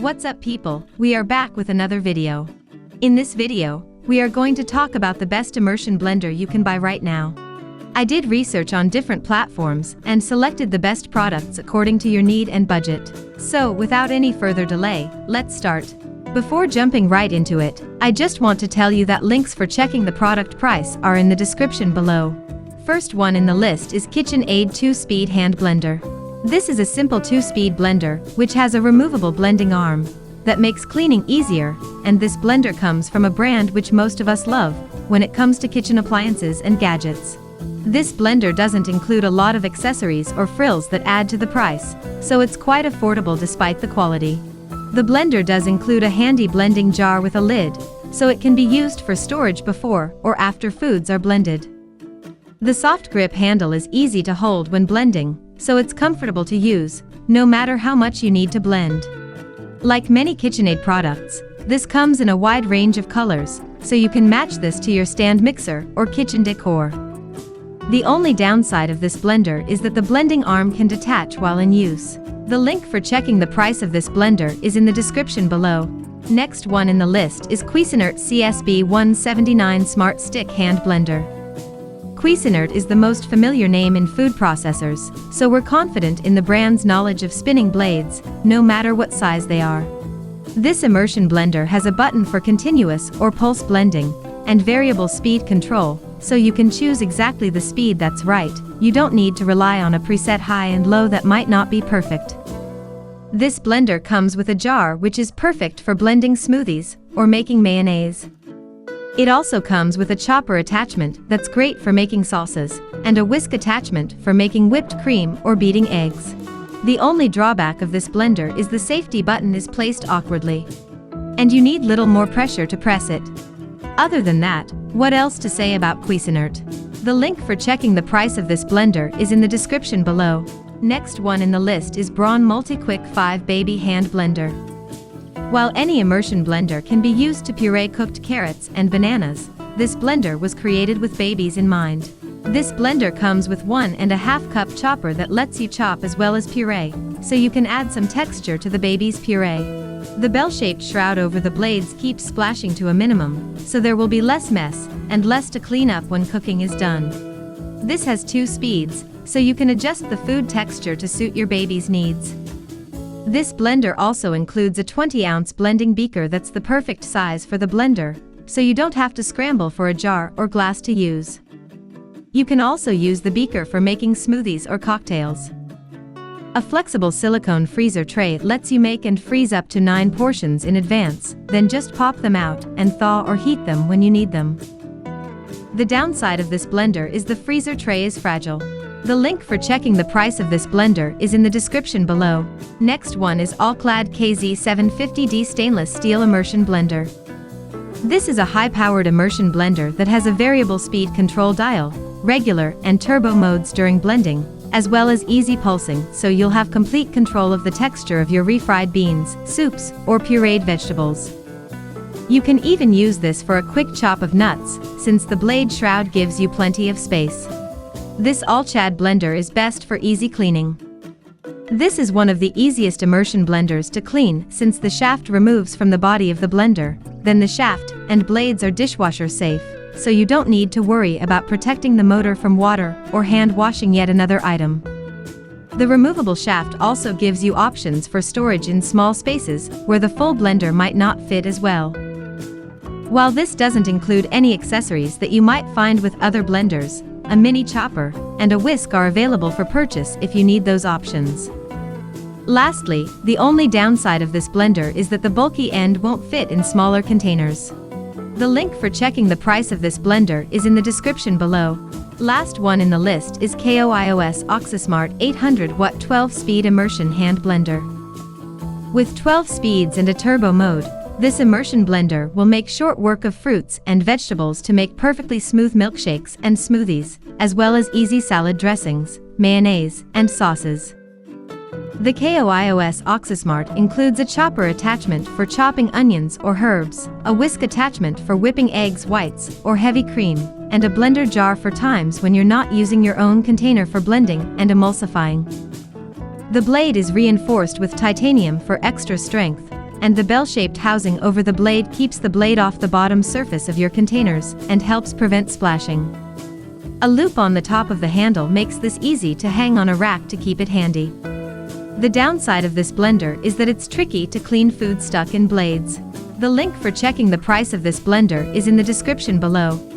What's up people, we are back with another video. In this video, we are going to talk about the best immersion blender you can buy right now. I did research on different platforms and selected the best products according to your need and budget. So without any further delay, let's start. Before jumping right into it, I just want to tell you that links for checking the product price are in the description below. First one in the list is KitchenAid 2-Speed Hand Blender. This is a simple 2-speed blender, which has a removable blending arm that makes cleaning easier, and this blender comes from a brand which most of us love when it comes to kitchen appliances and gadgets. This blender doesn't include a lot of accessories or frills that add to the price, so it's quite affordable despite the quality. The blender does include a handy blending jar with a lid, so it can be used for storage before or after foods are blended. The soft grip handle is easy to hold when blending, so it's comfortable to use, no matter how much you need to blend. Like many KitchenAid products, this comes in a wide range of colors, so you can match this to your stand mixer or kitchen decor. The only downside of this blender is that the blending arm can detach while in use. The link for checking the price of this blender is in the description below. Next one in the list is Cuisinart CSB 179 Smart Stick Hand Blender. Cuisinart is the most familiar name in food processors, so we're confident in the brand's knowledge of spinning blades, no matter what size they are. This immersion blender has a button for continuous or pulse blending, and variable speed control, so you can choose exactly the speed that's right. You don't need to rely on a preset high and low that might not be perfect. This blender comes with a jar which is perfect for blending smoothies or making mayonnaise. It also comes with a chopper attachment that's great for making salsas, and a whisk attachment for making whipped cream or beating eggs. The only drawback of this blender is the safety button is placed awkwardly, and you need little more pressure to press it. Other than that, what else to say about Cuisinart? The link for checking the price of this blender is in the description below. Next one in the list is Braun MultiQuick 5 Baby Hand Blender. While any immersion blender can be used to puree cooked carrots and bananas, this blender was created with babies in mind. This blender comes with 1.5 cup chopper that lets you chop as well as puree, so you can add some texture to the baby's puree. The bell-shaped shroud over the blades keeps splashing to a minimum, so there will be less mess and less to clean up when cooking is done. This has 2 speeds, so you can adjust the food texture to suit your baby's needs. This blender also includes a 20-ounce blending beaker that's the perfect size for the blender, so you don't have to scramble for a jar or glass to use. You can also use the beaker for making smoothies or cocktails. A flexible silicone freezer tray lets you make and freeze up to 9 portions in advance, then just pop them out and thaw or heat them when you need them. The downside of this blender is the freezer tray is fragile. The link for checking the price of this blender is in the description below. Next one is All-Clad KZ750D Stainless Steel Immersion Blender. This is a high-powered immersion blender that has a variable speed control dial, regular and turbo modes during blending, as well as easy pulsing, so you'll have complete control of the texture of your refried beans, soups, or pureed vegetables. You can even use this for a quick chop of nuts, since the blade shroud gives you plenty of space. This All-Clad blender is best for easy cleaning. This is one of the easiest immersion blenders to clean since the shaft removes from the body of the blender, then the shaft and blades are dishwasher safe, so you don't need to worry about protecting the motor from water or hand washing yet another item. The removable shaft also gives you options for storage in small spaces where the full blender might not fit as well. While this doesn't include any accessories that you might find with other blenders, a mini chopper and a whisk are available for purchase if you need those options. Lastly, the only downside of this blender is that the bulky end won't fit in smaller containers. The link for checking the price of this blender is in the description below. Last one in the list is KOIOS Oxasmart 800 Watt 12-Speed Immersion Hand Blender. With 12 speeds and a turbo mode, this immersion blender will make short work of fruits and vegetables to make perfectly smooth milkshakes and smoothies, as well as easy salad dressings, mayonnaise, and sauces. The KOIOS Oxasmart includes a chopper attachment for chopping onions or herbs, a whisk attachment for whipping eggs whites or heavy cream, and a blender jar for times when you're not using your own container for blending and emulsifying. The blade is reinforced with titanium for extra strength, and the bell-shaped housing over the blade keeps the blade off the bottom surface of your containers and helps prevent splashing. A loop on the top of the handle makes this easy to hang on a rack to keep it handy. The downside of this blender is that it's tricky to clean food stuck in blades. The link for checking the price of this blender is in the description below.